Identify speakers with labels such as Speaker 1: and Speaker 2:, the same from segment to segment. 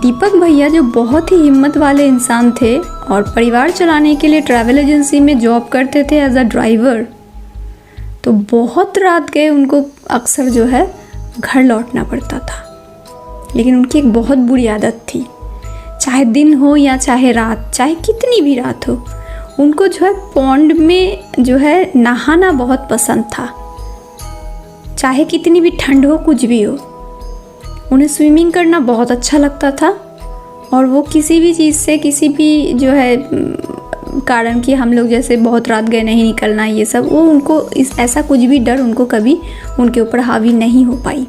Speaker 1: दीपक भैया जो बहुत ही हिम्मत वाले इंसान थे और परिवार चलाने के लिए ट्रैवल एजेंसी में जॉब करते थे एज अ ड्राइवर, तो बहुत रात गए उनको अक्सर जो है घर लौटना पड़ता था। लेकिन उनकी एक बहुत बुरी आदत थी, चाहे दिन हो या चाहे रात, चाहे कितनी भी रात हो, उनको जो है पॉन्ड में जो है नहाना बहुत पसंद था। चाहे कितनी भी ठंड हो, कुछ भी हो, उन्हें स्विमिंग करना बहुत अच्छा लगता था। और वो किसी भी चीज़ से, किसी भी जो है कारण कि हम लोग जैसे बहुत रात गए नहीं निकलना, ये सब, वो उनको ऐसा कुछ भी डर उनको कभी उनके ऊपर हावी नहीं हो पाई।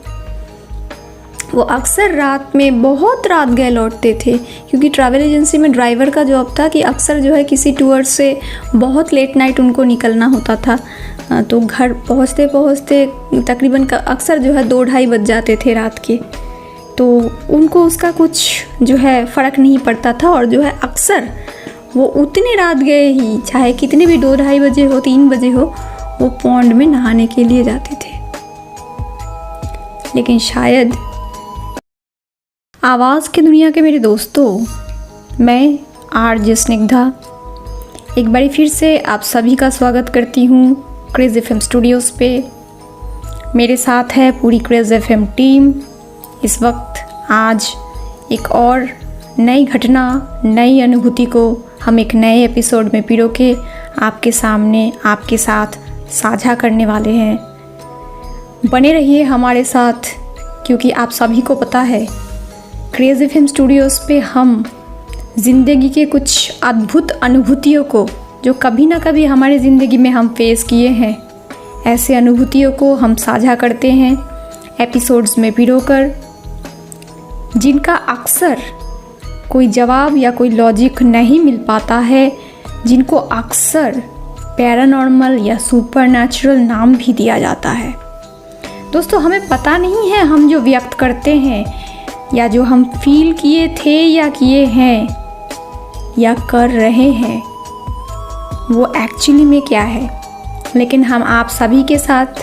Speaker 1: वो अक्सर रात में बहुत रात गए लौटते थे, क्योंकि ट्रैवल एजेंसी में ड्राइवर का जॉब था कि अक्सर जो है किसी टूर से बहुत लेट नाइट उनको निकलना होता था। तो घर पहुंचते पहुंचते तकरीबन अक्सर जो है 2-2:30 बज जाते थे रात के। तो उनको उसका कुछ जो है फ़र्क नहीं पड़ता था, और जो है अक्सर वो उतने रात गए ही, चाहे कितने भी 2-2:30 बजे हो, 3 बजे हो, वो पॉन्ड में नहाने के लिए जाते थे। लेकिन शायद आवाज़ की दुनिया के मेरे दोस्तों, मैं आरजे स्निग्धा एक बारी फिर से आप सभी का स्वागत करती हूँ क्रेज़ एफएम स्टूडियोज़ पे। मेरे साथ है पूरी क्रेज़ एफएम टीम। इस वक्त आज एक और नई घटना, नई अनुभूति को हम एक नए एपिसोड में पिरो के आपके सामने, आपके साथ साझा करने वाले हैं। बने रहिए हमारे साथ, क्योंकि आप सभी को पता है क्रेज़ एफएम स्टूडियोज़ पे हम ज़िंदगी के कुछ अद्भुत अनुभूतियों को, जो कभी ना कभी हमारी ज़िंदगी में हम फेस किए हैं, ऐसे अनुभूतियों को हम साझा करते हैं एपिसोड्स में पिरोकर, जिनका अक्सर कोई जवाब या कोई लॉजिक नहीं मिल पाता है, जिनको अक्सर पैरानॉर्मल या सुपरनैचुरल नाम भी दिया जाता है। दोस्तों, हमें पता नहीं है हम जो व्यक्त करते हैं या जो हम फील किए थे या किए हैं या कर रहे हैं, वो एक्चुअली में क्या है। लेकिन हम आप सभी के साथ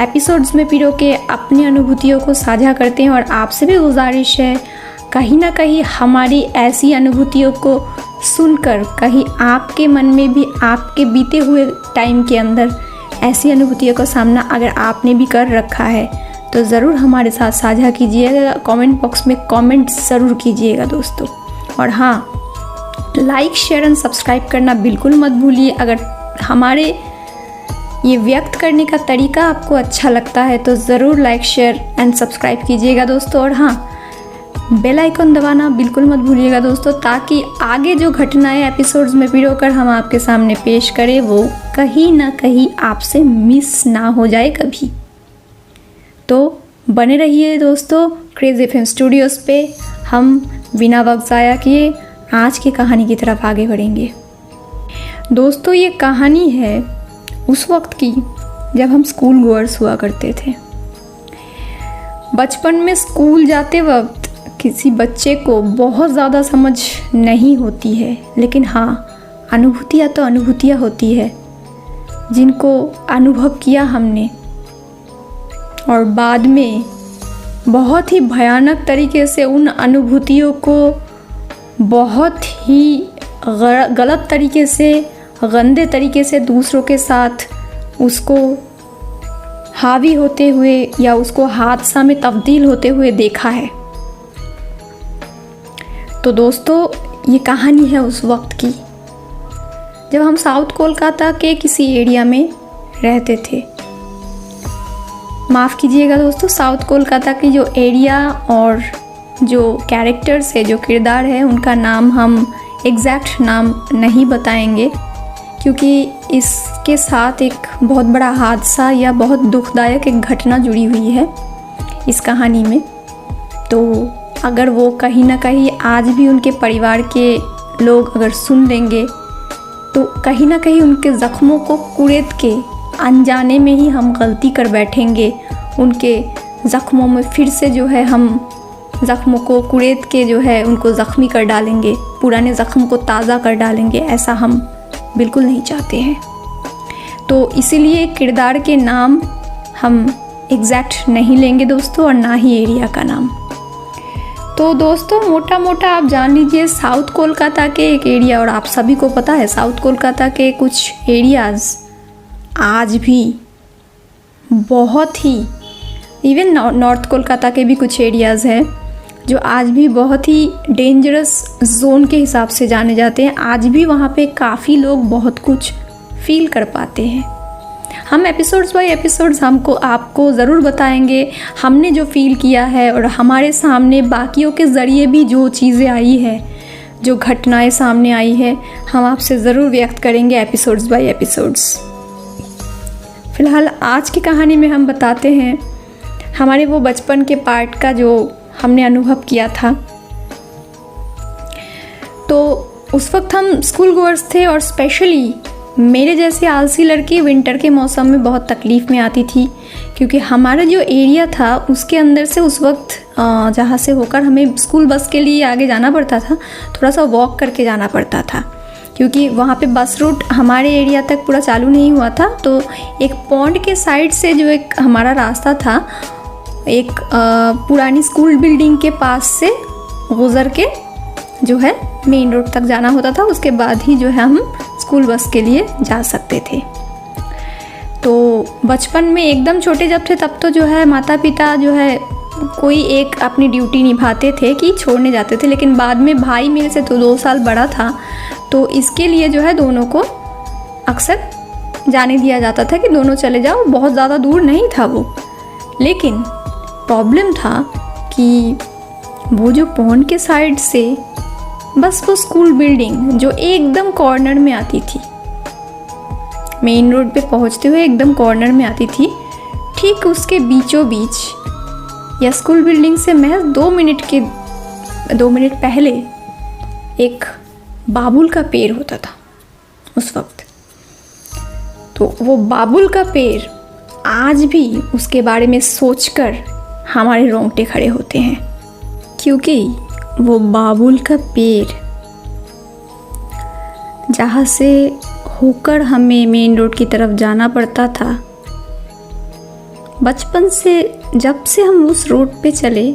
Speaker 1: एपिसोड्स में पिरो के अपनी अनुभूतियों को साझा करते हैं, और आपसे भी गुजारिश है कहीं ना कहीं हमारी ऐसी अनुभूतियों को सुनकर कहीं आपके मन में भी, आपके बीते हुए टाइम के अंदर ऐसी अनुभूतियों का सामना अगर आपने भी कर रखा है, तो ज़रूर हमारे साथ साझा कीजिएगा। कमेंट बॉक्स में कमेंट ज़रूर कीजिएगा दोस्तों। और हाँ, लाइक, शेयर एंड सब्सक्राइब करना बिल्कुल मत भूलिए। अगर हमारे ये व्यक्त करने का तरीका आपको अच्छा लगता है तो ज़रूर लाइक, शेयर एंड सब्सक्राइब कीजिएगा दोस्तों। और हाँ, बेल आइकन दबाना बिल्कुल मत भूलिएगा दोस्तों, ताकि आगे जो घटनाएं एपिसोड्स में पिरोकर हम आपके सामने पेश करें, वो कहीं ना कहीं आपसे मिस ना हो जाए कभी। तो बने रहिए दोस्तों क्रेज़ एफएम स्टूडियोज़ पे। हम बिना वक्त ज़ाया किए आज की कहानी की तरफ आगे बढ़ेंगे। दोस्तों, ये कहानी है उस वक्त की जब हम स्कूल गोअर्स हुआ करते थे। बचपन में स्कूल जाते वक्त किसी बच्चे को बहुत ज़्यादा समझ नहीं होती है, लेकिन हाँ, अनुभूतियाँ तो अनुभूतियाँ होती है, जिनको अनुभव किया हमने और बाद में बहुत ही भयानक तरीके से उन अनुभूतियों को बहुत ही गलत तरीके से, गंदे तरीके से दूसरों के साथ उसको हावी होते हुए या उसको हादसा में तब्दील होते हुए देखा है। तो दोस्तों, ये कहानी है उस वक्त की जब हम साउथ कोलकाता के किसी एरिया में रहते थे। माफ़ कीजिएगा दोस्तों, साउथ कोलकाता की जो एरिया और जो कैरेक्टर्स है, जो किरदार है, उनका नाम हम एग्जैक्ट नाम नहीं बताएंगे, क्योंकि इसके साथ एक बहुत बड़ा हादसा या बहुत दुखदायक एक घटना जुड़ी हुई है इस कहानी में। तो अगर वो कहीं ना कहीं आज भी उनके परिवार के लोग अगर सुन लेंगे, तो कहीं ना कहीं उनके ज़ख्मों को कुरेद के अनजाने में ही हम गलती कर बैठेंगे। उनके ज़ख्मों में फिर से जो है हम ज़ख्मों को कुरेद के जो है उनको ज़ख्मी कर डालेंगे, पुराने ज़ख्म को ताज़ा कर डालेंगे। ऐसा हम बिल्कुल नहीं चाहते हैं। तो इसीलिए किरदार के नाम हम एग्जैक्ट नहीं लेंगे दोस्तों, और ना ही एरिया का नाम। तो दोस्तों मोटा मोटा आप जान लीजिए साउथ कोलकाता के एक एरिया, और आप सभी को पता है साउथ कोलकाता के कुछ एरियाज़ आज भी बहुत ही, इवन नॉर्थ कोलकाता के भी कुछ एरियाज़ हैं जो आज भी बहुत ही डेंजरस जोन के हिसाब से जाने जाते हैं। आज भी वहाँ पे काफ़ी लोग बहुत कुछ फील कर पाते हैं। हम एपिसोड्स बाय एपिसोड्स आपको ज़रूर बताएंगे हमने जो फील किया है, और हमारे सामने बाकियों के ज़रिए भी जो चीज़ें आई है, जो घटनाएं सामने आई है, हम आपसे ज़रूर व्यक्त करेंगे एपिसोड्स बाय एपिसोड्स। फ़िलहाल आज की कहानी में हम बताते हैं हमारे वो बचपन के पार्ट का जो हमने अनुभव किया था। तो उस वक्त हम स्कूल गोअर्स थे, और स्पेशली मेरे जैसी आलसी लड़की विंटर के मौसम में बहुत तकलीफ़ में आती थी, क्योंकि हमारा जो एरिया था उसके अंदर से उस वक्त जहाँ से होकर हमें स्कूल बस के लिए आगे जाना पड़ता था, थोड़ा सा वॉक करके जाना पड़ता था, क्योंकि वहाँ पे बस रूट हमारे एरिया तक पूरा चालू नहीं हुआ था। तो एक पॉन्ड के साइड से जो एक हमारा रास्ता था, एक पुरानी स्कूल बिल्डिंग के पास से गुज़र के जो है मेन रोड तक जाना होता था। उसके बाद ही जो है हम स्कूल बस के लिए जा सकते थे। तो बचपन में एकदम छोटे जब थे तब तो जो है माता पिता जो है कोई एक अपनी ड्यूटी निभाते थे कि छोड़ने जाते थे, लेकिन बाद में भाई मेरे से तो 2 साल बड़ा था, तो इसके लिए जो है दोनों को अक्सर जाने दिया जाता था कि दोनों चले जाओ। बहुत ज़्यादा दूर नहीं था वो, लेकिन प्रॉब्लम था कि वो जो पॉन्ड के साइड से बस वो स्कूल बिल्डिंग जो एकदम कॉर्नर में आती थी, मेन रोड पे पहुंचते हुए एकदम कॉर्नर में आती थी, ठीक उसके बीचों बीच या स्कूल बिल्डिंग से महज 2 मिनट पहले एक बाबुल का पेड़ होता था उस वक्त। तो वो बाबुल का पेड़ आज भी उसके बारे में सोचकर हमारे रोंगटे खड़े होते हैं, क्योंकि वो बाबुल का पेड़ जहाँ से होकर हमें मेन रोड की तरफ जाना पड़ता था, बचपन से जब से हम उस रोड पे चले,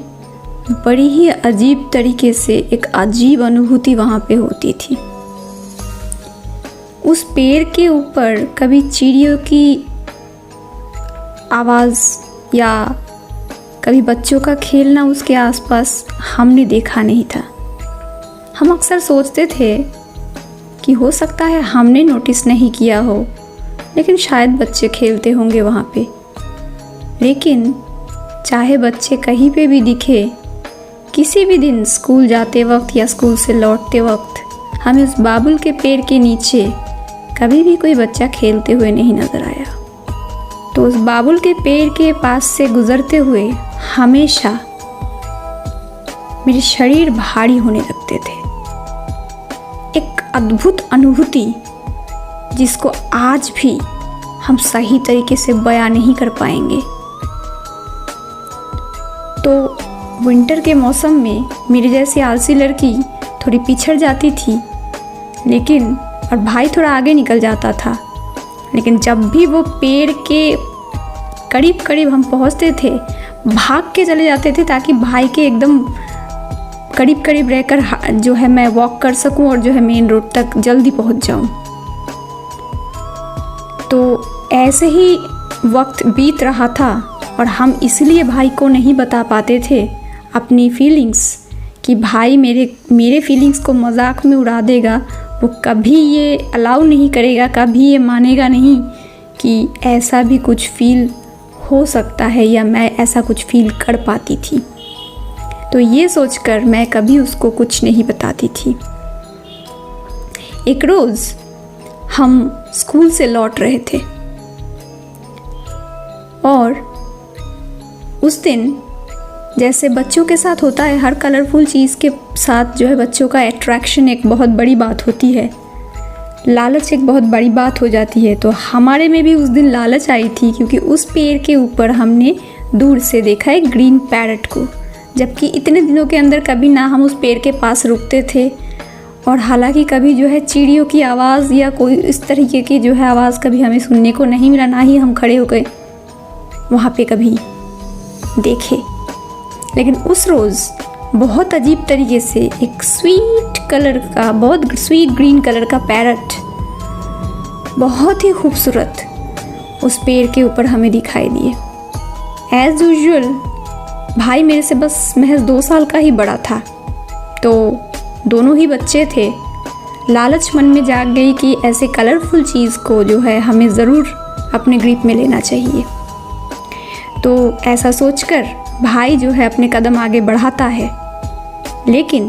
Speaker 1: बड़ी ही अजीब तरीके से एक अजीब अनुभूति वहाँ पे होती थी। उस पेड़ के ऊपर कभी चिड़ियों की आवाज़ या कभी बच्चों का खेलना उसके आसपास हमने देखा नहीं था। हम अक्सर सोचते थे कि हो सकता है हमने नोटिस नहीं किया हो, लेकिन शायद बच्चे खेलते होंगे वहाँ पे। लेकिन चाहे बच्चे कहीं पे भी दिखे, किसी भी दिन स्कूल जाते वक्त या स्कूल से लौटते वक्त हमें उस बाबुल के पेड़ के नीचे कभी भी कोई बच्चा खेलते हुए नहीं नज़र आया। तो उस बाबुल के पेड़ के पास से गुजरते हुए हमेशा मेरे शरीर भारी होने लगते थे। एक अद्भुत अनुभूति जिसको आज भी हम सही तरीके से बयां नहीं कर पाएंगे। तो विंटर के मौसम में मेरी जैसी आलसी लड़की थोड़ी पिछड़ जाती थी, लेकिन और भाई थोड़ा आगे निकल जाता था। लेकिन जब भी वो पेड़ के करीब करीब हम पहुंचते थे, भाग के चले जाते थे ताकि भाई के एकदम करीब करीब रहकर जो है मैं वॉक कर सकूं और जो है मेन रोड तक जल्दी पहुंच जाऊं। तो ऐसे ही वक्त बीत रहा था, और हम इसलिए भाई को नहीं बता पाते थे अपनी फीलिंग्स कि भाई मेरे फीलिंग्स को मजाक में उड़ा देगा, वो कभी ये अलाउ नहीं करेगा, कभी ये मानेगा नहीं कि ऐसा भी कुछ फील हो सकता है या मैं ऐसा कुछ फील कर पाती थी। तो ये सोचकर मैं कभी उसको कुछ नहीं बताती थी। एक रोज़ हम स्कूल से लौट रहे थे, और उस दिन जैसे बच्चों के साथ होता है, हर कलरफुल चीज़ के साथ जो है बच्चों का अट्रैक्शन एक बहुत बड़ी बात होती है, लालच एक बहुत बड़ी बात हो जाती है। तो हमारे में भी उस दिन लालच आई थी, क्योंकि उस पेड़ के ऊपर हमने दूर से देखा एक ग्रीन पैरट को, जबकि इतने दिनों के अंदर कभी ना हम उस पेड़ के पास रुकते थे, और हालांकि कभी जो है चिड़ियों की आवाज़ या कोई इस तरीके की जो है आवाज़ कभी हमें सुनने को नहीं मिला, ना ही हम खड़े हो गए वहाँ पे कभी देखे। लेकिन उस रोज़ बहुत अजीब तरीके से एक स्वीट कलर का, बहुत स्वीट ग्रीन कलर का पैरट, बहुत ही खूबसूरत, उस पेड़ के ऊपर हमें दिखाई दिए। एज़ यूजुअल भाई मेरे से बस महज 2 साल का ही बड़ा था, तो दोनों ही बच्चे थे। लालच मन में जाग गई कि ऐसे कलरफुल चीज़ को जो है हमें ज़रूर अपने ग्रिप में लेना चाहिए। तो ऐसा सोचकर भाई जो है अपने कदम आगे बढ़ाता है, लेकिन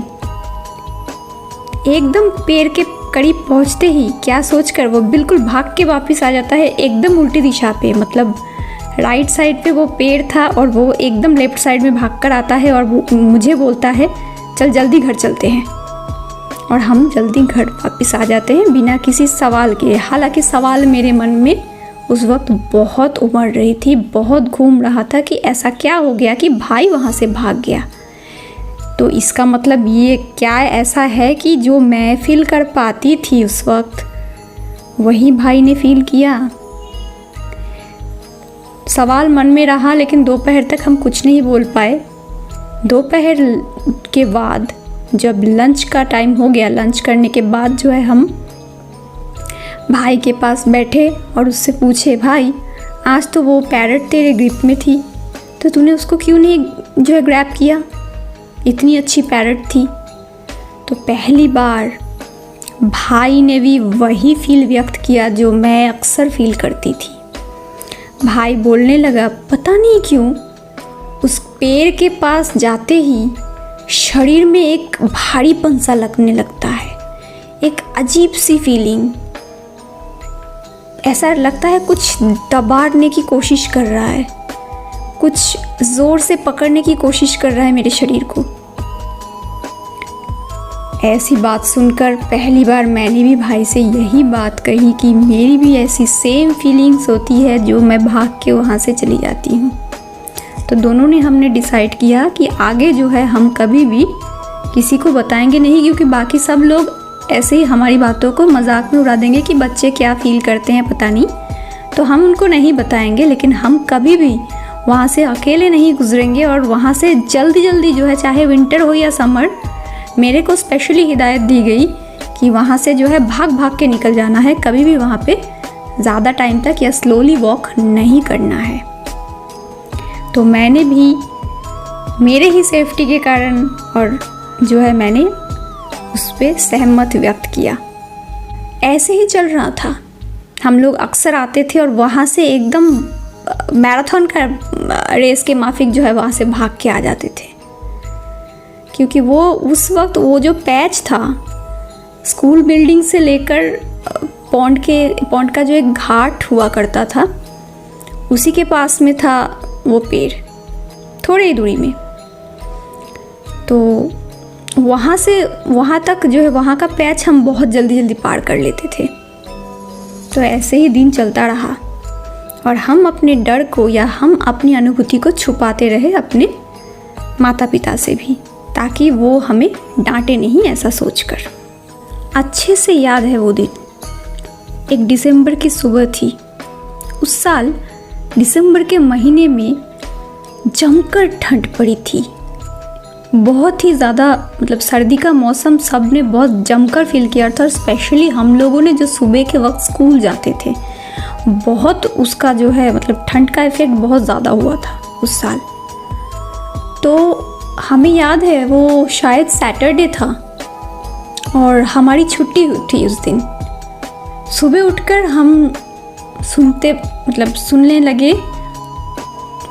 Speaker 1: एकदम पेड़ के करीब पहुंचते ही क्या सोचकर वो बिल्कुल भाग के वापस आ जाता है, एकदम उल्टी दिशा पे। मतलब राइट साइड पे वो पेड़ था और वो एकदम लेफ्ट साइड में भागकर आता है और वो मुझे बोलता है चल जल्दी घर चलते हैं। और हम जल्दी घर वापस आ जाते हैं बिना किसी सवाल के। हालांकि सवाल मेरे मन में उस वक्त बहुत उमड़ रही थी, बहुत घूम रहा था कि ऐसा क्या हो गया कि भाई वहाँ से भाग गया। तो इसका मतलब ये क्या ऐसा है कि जो मैं फील कर पाती थी उस वक्त, वही भाई ने फील किया। सवाल मन में रहा, लेकिन दोपहर तक हम कुछ नहीं बोल पाए। दोपहर के बाद जब लंच का टाइम हो गया, लंच करने के बाद जो है हम भाई के पास बैठे और उससे पूछे, भाई आज तो वो पैरट तेरे ग्रिप में थी, तो तूने उसको क्यों नहीं जो है ग्रैब किया, इतनी अच्छी पैरट थी। तो पहली बार भाई ने भी वही फील व्यक्त किया जो मैं अक्सर फील करती थी। भाई बोलने लगा, पता नहीं क्यों उस पेड़ के पास जाते ही शरीर में एक भारीपन सा लगने लगता है, एक अजीब सी फीलिंग। ऐसा लगता है कुछ दबाने की कोशिश कर रहा है, कुछ ज़ोर से पकड़ने की कोशिश कर रहा है मेरे शरीर को। ऐसी बात सुनकर पहली बार मैंने भी भाई से यही बात कही कि मेरी भी ऐसी सेम फीलिंग्स होती है जो मैं भाग के वहाँ से चली जाती हूँ। तो दोनों ने हमने डिसाइड किया कि आगे जो है हम कभी भी किसी को बताएंगे नहीं, क्योंकि बाकी सब लोग ऐसे ही हमारी बातों को मजाक में उड़ा देंगे कि बच्चे क्या फील करते हैं पता नहीं। तो हम उनको नहीं बताएंगे, लेकिन हम कभी भी वहाँ से अकेले नहीं गुजरेंगे और वहाँ से जल्दी जल्दी जो है, चाहे विंटर हो या समर, मेरे को स्पेशली हिदायत दी गई कि वहाँ से जो है भाग भाग के निकल जाना है, कभी भी वहाँ पे ज़्यादा टाइम तक या स्लोली वॉक नहीं करना है। तो मैंने भी मेरे ही सेफ्टी के कारण और जो है मैंने उस पर सहमत व्यक्त किया। ऐसे ही चल रहा था, हम लोग अक्सर आते थे और वहाँ से एकदम मैराथन का रेस के माफिक जो है वहाँ से भाग के आ जाते थे, क्योंकि वो उस वक्त वो जो पैच था स्कूल बिल्डिंग से लेकर पॉन्ड का जो एक घाट हुआ करता था, उसी के पास में था वो पेड़, थोड़ी ही दूरी में। तो वहाँ से वहाँ तक जो है वहाँ का पैच हम बहुत जल्दी जल्दी पार कर लेते थे। तो ऐसे ही दिन चलता रहा और हम अपने डर को या हम अपनी अनुभूति को छुपाते रहे अपने माता पिता से भी, ताकि वो हमें डांटे नहीं ऐसा सोचकर। अच्छे से याद है वो दिन, एक दिसंबर की सुबह थी। उस साल दिसंबर के महीने में जमकर ठंड पड़ी थी, बहुत ही ज़्यादा, मतलब सर्दी का मौसम सब ने बहुत जमकर फील किया था। स्पेशली हम लोगों ने जो सुबह के वक्त स्कूल जाते थे, बहुत उसका जो है मतलब ठंड का इफ़ेक्ट बहुत ज़्यादा हुआ था उस साल। तो हमें याद है वो शायद सैटरडे था और हमारी छुट्टी हुई थी उस दिन। सुबह उठकर हम सुनने लगे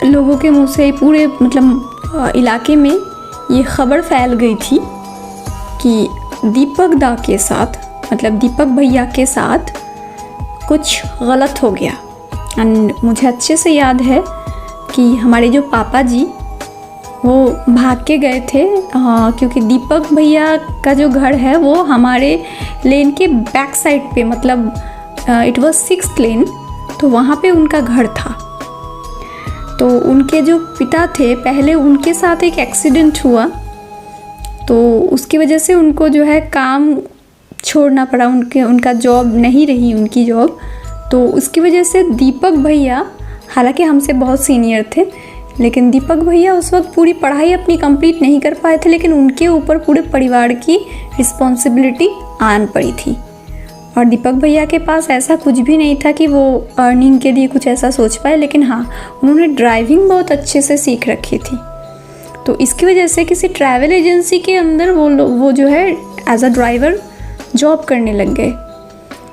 Speaker 1: लोगों के मुंह से, पूरे मतलब इलाके में ये खबर फैल गई थी कि दीपक दा के साथ, मतलब दीपक भैया के साथ कुछ गलत हो गया। एंड मुझे अच्छे से याद है कि हमारे जो पापा जी वो भाग के गए थे, क्योंकि दीपक भैया का जो घर है वो हमारे लेन के बैक साइड पे, मतलब इट वाज 6th लेन, तो वहाँ पे उनका घर था। तो उनके जो पिता थे, पहले उनके साथ एक एक्सीडेंट हुआ, तो उसकी वजह से उनको जो है काम छोड़ना पड़ा, उनका जॉब नहीं रही उनकी जॉब। तो उसकी वजह से दीपक भैया, हालांकि हमसे बहुत सीनियर थे, लेकिन दीपक भैया उस वक्त पूरी पढ़ाई अपनी कंप्लीट नहीं कर पाए थे, लेकिन उनके ऊपर पूरे परिवार की रिस्पॉन्सिबिलिटी आन पड़ी थी। और दीपक भैया के पास ऐसा कुछ भी नहीं था कि वो अर्निंग के लिए कुछ ऐसा सोच पाए, लेकिन हाँ, उन्होंने ड्राइविंग बहुत अच्छे से सीख रखी थी। तो इसकी वजह से किसी ट्रैवल एजेंसी के अंदर वो जो है एज अ ड्राइवर जॉब करने लग गए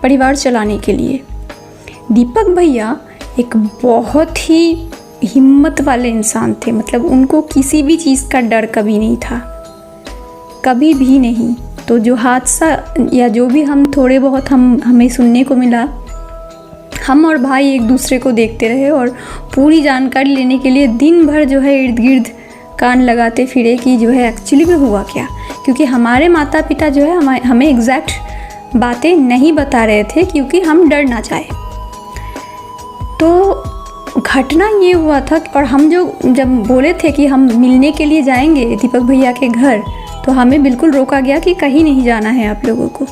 Speaker 1: परिवार चलाने के लिए। दीपक भैया एक बहुत ही हिम्मत वाले इंसान थे, मतलब उनको किसी भी चीज़ का डर कभी नहीं था, कभी भी नहीं। तो जो हादसा या जो भी हम थोड़े बहुत हमें सुनने को मिला, हम और भाई एक दूसरे को देखते रहे और पूरी जानकारी लेने के लिए दिन भर जो है इर्द गिर्द कान लगाते फिरे कि जो है एक्चुअली में हुआ क्या, क्योंकि हमारे माता पिता जो है हमें एग्जैक्ट बातें नहीं बता रहे थे क्योंकि हम डर ना जाए। तो घटना ये हुआ था और हम जब बोले थे कि हम मिलने के लिए जाएंगे दीपक भैया के घर, तो हमें बिल्कुल रोका गया कि कहीं नहीं जाना है आप लोगों को।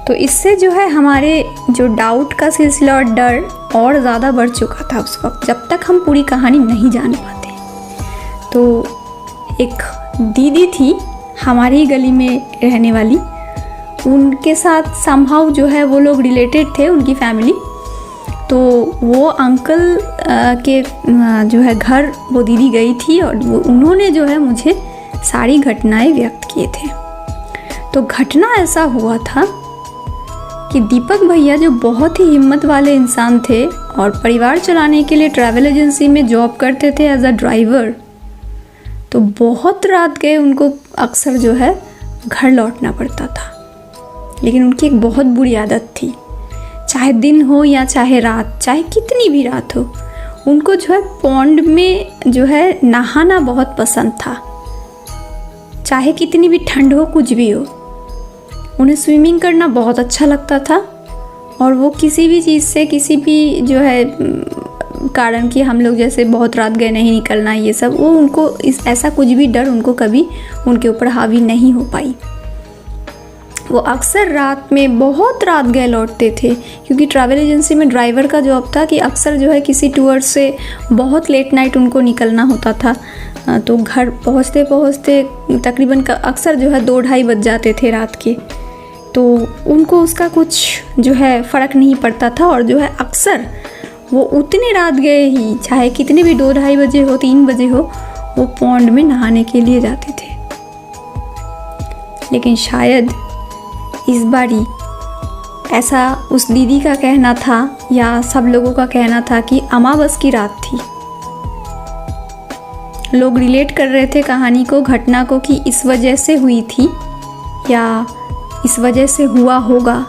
Speaker 1: तो इससे जो है हमारे जो डाउट का सिलसिला और डर और ज़्यादा बढ़ चुका था उस वक्त, जब तक हम पूरी कहानी नहीं जान पाते। तो एक दीदी थी हमारी ही गली में रहने वाली, उनके साथ समहाउ जो है वो लोग रिलेटेड थे, उनकी फैमिली। तो वो अंकल के जो है घर वो दीदी गई थी और उन्होंने जो है मुझे सारी घटनाएं व्यक्त किए थे। तो घटना ऐसा हुआ था कि दीपक भैया जो बहुत ही हिम्मत वाले इंसान थे और परिवार चलाने के लिए ट्रैवल एजेंसी में जॉब करते थे एज अ ड्राइवर, तो बहुत रात गए उनको अक्सर जो है घर लौटना पड़ता था। लेकिन उनकी एक बहुत बुरी आदत थी, चाहे दिन हो या चाहे रात, चाहे कितनी भी रात हो, उनको जो है पॉन्ड में जो है नहाना बहुत पसंद था। चाहे कितनी भी ठंड हो, कुछ भी हो, उन्हें स्विमिंग करना बहुत अच्छा लगता था। और वो किसी भी चीज़ से, किसी भी जो है कारण कि हम लोग जैसे बहुत रात गए नहीं निकलना, ये सब, वो उनको ऐसा कुछ भी डर उनको कभी उनके ऊपर हावी नहीं हो पाई। वो अक्सर रात में बहुत रात गए लौटते थे, क्योंकि ट्रैवल एजेंसी में ड्राइवर का जॉब था कि अक्सर जो है किसी टूर से बहुत लेट नाइट उनको निकलना होता था। तो घर पहुंचते पहुंचते तकरीबन अक्सर जो है 2-2:30 बज जाते थे रात के। तो उनको उसका कुछ जो है फ़र्क नहीं पड़ता था और जो है अक्सर वो उतने रात गए ही, चाहे कितने भी 2-2:30 बजे हो, 3 बजे हो, वो पॉन्ड में नहाने के लिए जाते थे। लेकिन शायद इस बारी ऐसा उस दीदी का कहना था या सब लोगों का कहना था कि अमावस की रात थी। लोग रिलेट कर रहे थे कहानी को, घटना को, कि इस वजह से हुई थी या इस वजह से हुआ होगा,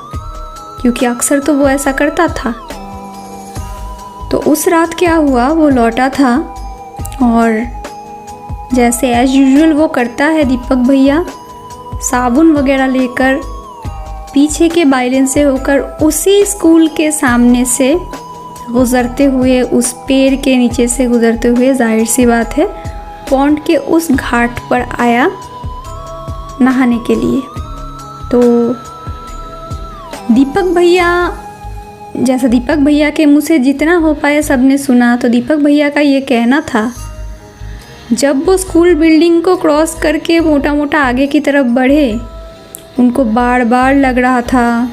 Speaker 1: क्योंकि अक्सर तो वो ऐसा करता था। तो उस रात क्या हुआ, वो लौटा था और जैसे एज यूजुअल वो करता है दीपक भैया, साबुन वगैरह लेकर पीछे के बाइलेन से होकर उसी स्कूल के सामने से गुज़रते हुए, उस पेड़ के नीचे से गुज़रते हुए, जाहिर सी बात है पॉन्ड के उस घाट पर आया नहाने के लिए। तो दीपक भैया, जैसा दीपक भैया के मुँह से जितना हो पाया सबने सुना, तो दीपक भैया का ये कहना था, जब वो स्कूल बिल्डिंग को क्रॉस करके मोटा मोटा आगे की तरफ बढ़े, उनको बार बार लग रहा था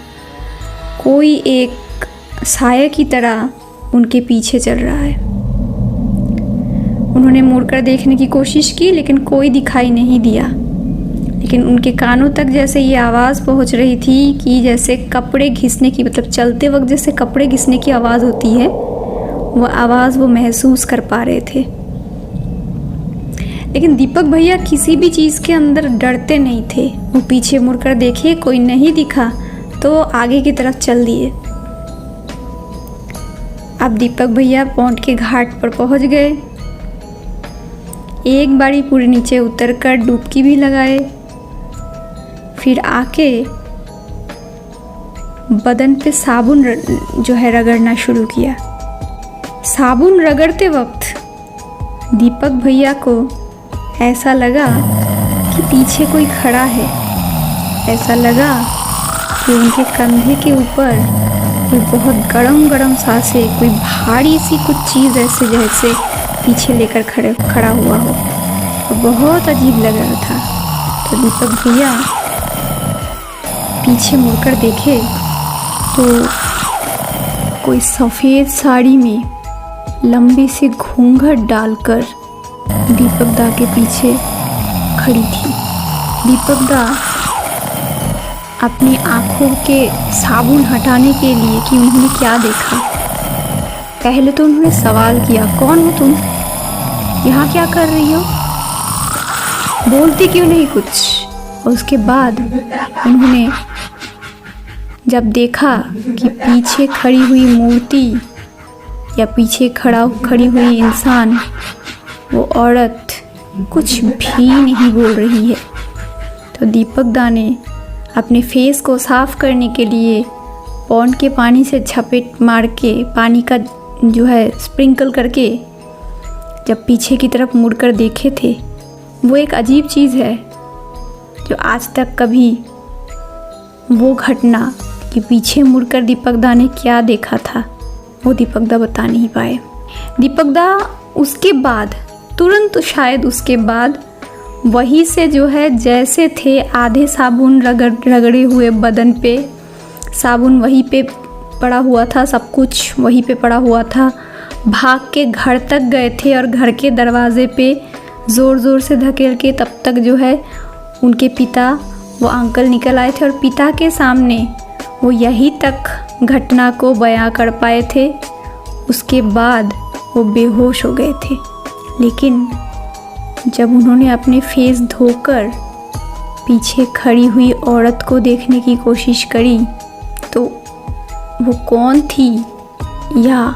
Speaker 1: कोई एक साये की तरह उनके पीछे चल रहा है। उन्होंने मुड़कर देखने की कोशिश की, लेकिन कोई दिखाई नहीं दिया। लेकिन उनके कानों तक जैसे ये आवाज़ पहुंच रही थी कि जैसे कपड़े घिसने की, मतलब चलते वक्त जैसे कपड़े घिसने की आवाज़ होती है, वो आवाज़ वो महसूस कर पा रहे थे। लेकिन दीपक भैया किसी भी चीज़ के अंदर डरते नहीं थे। वो पीछे मुड़कर देखे, कोई नहीं दिखा तो आगे की तरफ चल दिए। अब दीपक भैया पॉन्ड के घाट पर पहुंच गए। एक बारी पूरे नीचे उतरकर डुबकी भी लगाए, फिर आके बदन पे साबुन जो है रगड़ना शुरू किया। साबुन रगड़ते वक्त दीपक भैया को ऐसा लगा कि पीछे कोई खड़ा है। ऐसा लगा कि उनके कंधे के ऊपर कोई बहुत गरम गरम सांसें, कोई भारी सी कुछ चीज़ ऐसे जैसे पीछे लेकर खड़ा हुआ हो, तो बहुत अजीब लग रहा था। तो दीपक भैया पीछे मुड़कर देखे तो कोई सफ़ेद साड़ी में लंबी सी घूंघट डालकर दीपक दा के पीछे खड़ी थी। दीपक दा अपनी आँखों के साबुन हटाने के लिए कि उन्होंने क्या देखा, पहले तो उन्होंने सवाल किया, कौन हो तुम, यहाँ क्या कर रही हो, बोलती क्यों नहीं कुछ। और उसके बाद उन्होंने जब देखा कि पीछे खड़ी हुई मूर्ति या पीछे खड़ी हुई इंसान, वो औरत कुछ भी नहीं बोल रही है, तो दीपक दा ने अपने फेस को साफ़ करने के लिए पॉन्ड के पानी से झपेट मार के, पानी का जो है स्प्रिंकल करके जब पीछे की तरफ मुड़कर देखे थे, वो एक अजीब चीज़ है जो आज तक कभी वो घटना कि पीछे मुड़कर दीपक दा ने क्या देखा था, वो दीपक दा बता नहीं पाए। दीपक दा उसके बाद तुरंत, शायद उसके बाद वहीं से जो है जैसे थे, आधे साबुन रगड़े हुए बदन पे, साबुन वहीं पे पड़ा हुआ था, सब कुछ वहीं पे पड़ा हुआ था, भाग के घर तक गए थे और घर के दरवाजे पे ज़ोर ज़ोर से धकेल के तब तक जो है उनके पिता, वो अंकल निकल आए थे और पिता के सामने वो यही तक घटना को बयां कर पाए थे। उसके बाद वो बेहोश हो गए थे। लेकिन जब उन्होंने अपने फेस धोकर पीछे खड़ी हुई औरत को देखने की कोशिश करी, तो वो कौन थी या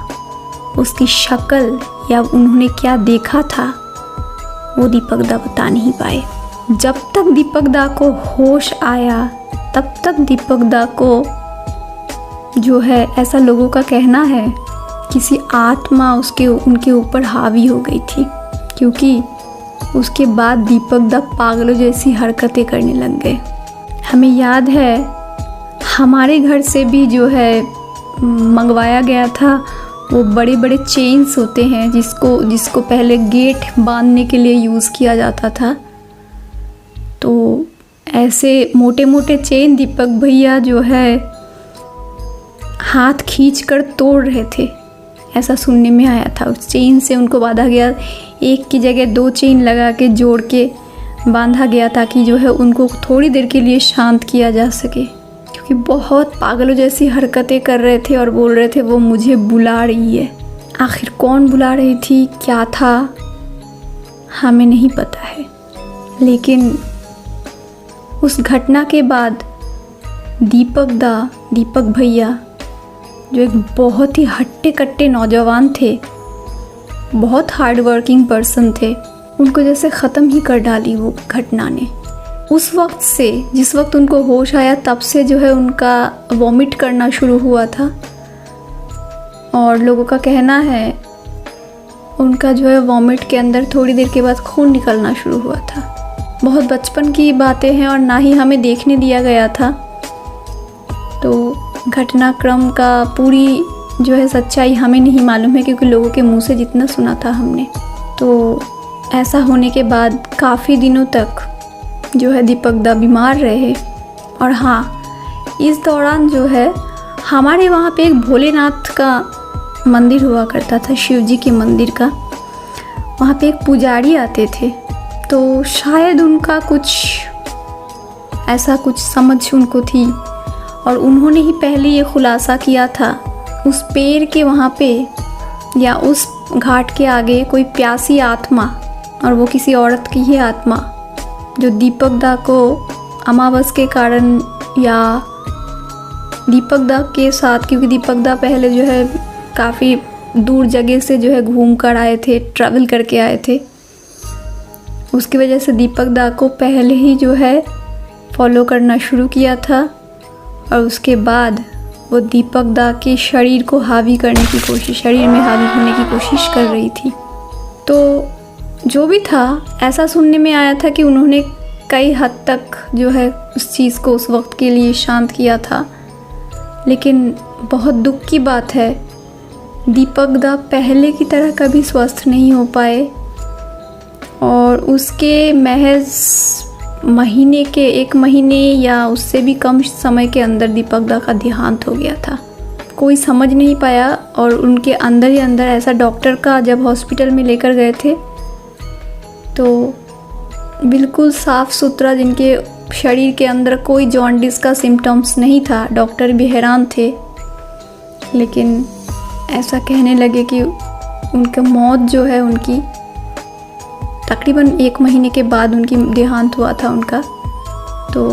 Speaker 1: उसकी शक्ल या उन्होंने क्या देखा था, वो दीपक दा बता नहीं पाए। जब तक दीपक दा को होश आया तब तक दीपक दा को जो है, ऐसा लोगों का कहना है, किसी आत्मा उनके ऊपर हावी हो गई थी, क्योंकि उसके बाद दीपक दा पागलों जैसी हरकतें करने लग गए। हमें याद है हमारे घर से भी जो है मंगवाया गया था, वो बड़े बड़े चेन्स होते हैं जिसको पहले गेट बांधने के लिए यूज़ किया जाता था। तो ऐसे मोटे मोटे चेन दीपक भैया जो है हाथ खींचकर तोड़ रहे थे, ऐसा सुनने में आया था। उस चेन से उनको बांधा गया, एक की जगह 2 चेन लगा के जोड़ के बांधा गया ताकि जो है उनको थोड़ी देर के लिए शांत किया जा सके, क्योंकि बहुत पागलों जैसी हरकतें कर रहे थे और बोल रहे थे वो मुझे बुला रही है। आखिर कौन बुला रही थी, क्या था, हमें नहीं पता है। लेकिन उस घटना के बाद दीपक भैया जो एक बहुत ही हट्टे कट्टे नौजवान थे, बहुत हार्ड वर्किंग पर्सन थे, उनको जैसे ख़त्म ही कर डाली वो घटना ने। उस वक्त से, जिस वक्त उनको होश आया, तब से जो है उनका वॉमिट करना शुरू हुआ था और लोगों का कहना है उनका जो है वॉमिट के अंदर थोड़ी देर के बाद खून निकलना शुरू हुआ था। बहुत बचपन की बातें हैं और ना ही हमें देखने दिया गया था, तो घटनाक्रम का पूरी जो है सच्चाई हमें नहीं मालूम है, क्योंकि लोगों के मुंह से जितना सुना था हमने। तो ऐसा होने के बाद काफ़ी दिनों तक जो है दीपक दा बीमार रहे। और हाँ, इस दौरान जो है हमारे वहाँ पे एक भोलेनाथ का मंदिर हुआ करता था, शिव जी के मंदिर का। वहाँ पे एक पुजारी आते थे, तो शायद उनका कुछ ऐसा कुछ समझ उनको थी और उन्होंने ही पहले ये खुलासा किया था, उस पेड़ के वहाँ पे या उस घाट के आगे कोई प्यासी आत्मा, और वो किसी औरत की ही आत्मा, जो दीपक दा को अमावस के कारण या दीपक दा के साथ, क्योंकि दीपक दा पहले जो है काफ़ी दूर जगह से जो है घूम कर आए थे, ट्रैवल करके आए थे, उसकी वजह से दीपक दा को पहले ही जो है फॉलो करना शुरू किया था और उसके बाद वो दीपक दा के शरीर को हावी करने की कोशिश, शरीर में हावी होने की कोशिश कर रही थी। तो जो भी था, ऐसा सुनने में आया था कि उन्होंने कई हद तक जो है उस चीज़ को उस वक्त के लिए शांत किया था। लेकिन बहुत दुख की बात है दीपक दा पहले की तरह कभी स्वस्थ नहीं हो पाए और उसके महज एक महीने या उससे भी कम समय के अंदर दीपक दा का देहांत हो गया था। कोई समझ नहीं पाया और उनके अंदर ही अंदर ऐसा, डॉक्टर का जब हॉस्पिटल में लेकर गए थे तो बिल्कुल साफ़ सुथरा, जिनके शरीर के अंदर कोई जॉन्डिस का सिम्टम्स नहीं था, डॉक्टर भी हैरान थे। लेकिन ऐसा कहने लगे कि उनका मौत जो है, उनकी तकरीबन 1 महीने के बाद उनकी देहांत हुआ था उनका। तो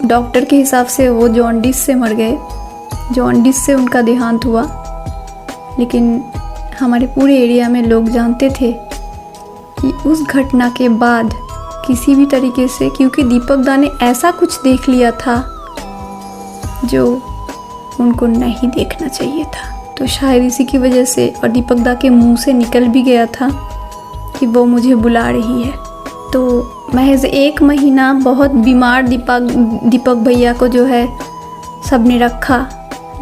Speaker 1: डॉक्टर के हिसाब से वो जॉन्डिस से मर गए, जॉन्डिस से उनका देहांत हुआ। लेकिन हमारे पूरे एरिया में लोग जानते थे कि उस घटना के बाद किसी भी तरीके से, क्योंकि दीपक दा ने ऐसा कुछ देख लिया था जो उनको नहीं देखना चाहिए था, तो शायद इसी की वजह से, और दीपक दा के मुंह से निकल भी गया था कि वो मुझे बुला रही है। तो महज 1 महीना बहुत बीमार दीपक भैया को जो है सबने रखा,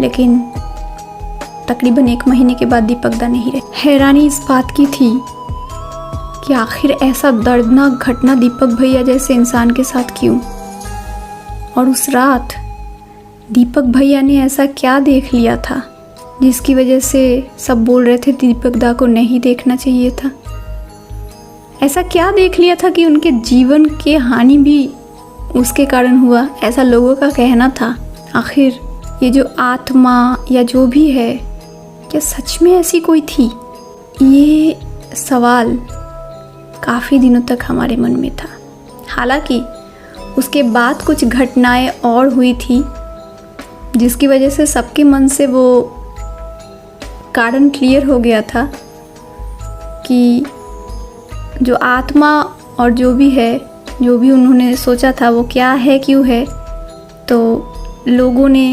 Speaker 1: लेकिन तकरीबन 1 महीने के बाद दीपक दा नहीं रहे। हैरानी इस बात की थी कि आखिर ऐसा दर्दनाक घटना दीपक भैया जैसे इंसान के साथ क्यों, और उस रात दीपक भैया ने ऐसा क्या देख लिया था जिसकी वजह से सब बोल रहे थे दीपक दा को नहीं देखना चाहिए था। ऐसा क्या देख लिया था कि उनके जीवन की हानि भी उसके कारण हुआ, ऐसा लोगों का कहना था। आखिर ये जो आत्मा या जो भी है, क्या सच में ऐसी कोई थी? ये सवाल काफ़ी दिनों तक हमारे मन में था। हालांकि उसके बाद कुछ घटनाएं और हुई थी जिसकी वजह से सबके मन से वो कारण क्लियर हो गया था कि जो आत्मा और जो भी है, जो भी उन्होंने सोचा था वो क्या है, क्यों है। तो लोगों ने,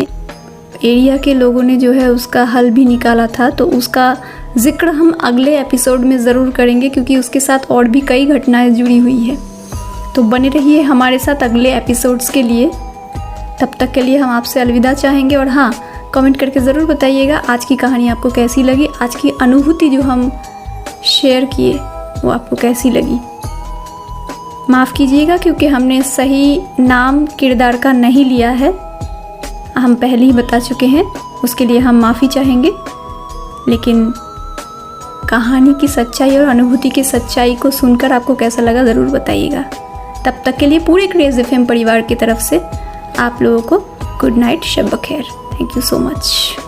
Speaker 1: एरिया के लोगों ने जो है उसका हल भी निकाला था। तो उसका जिक्र हम अगले एपिसोड में ज़रूर करेंगे, क्योंकि उसके साथ और भी कई घटनाएं जुड़ी हुई है। तो बने रहिए हमारे साथ अगले एपिसोड्स के लिए। तब तक के लिए हम आपसे अलविदा चाहेंगे। और हाँ, कमेंट करके ज़रूर बताइएगा आज की कहानी आपको कैसी लगी, आज की अनुभूति जो हम शेयर किए वो आपको कैसी लगी। माफ़ कीजिएगा क्योंकि हमने सही नाम किरदार का नहीं लिया है, हम पहले ही बता चुके हैं, उसके लिए हम माफ़ी चाहेंगे। लेकिन कहानी की सच्चाई और अनुभूति की सच्चाई को सुनकर आपको कैसा लगा ज़रूर बताइएगा। तब तक के लिए पूरे क्रेज़ एफएम परिवार की तरफ से आप लोगों को गुड नाइट, शब बखैर। Thank you so much.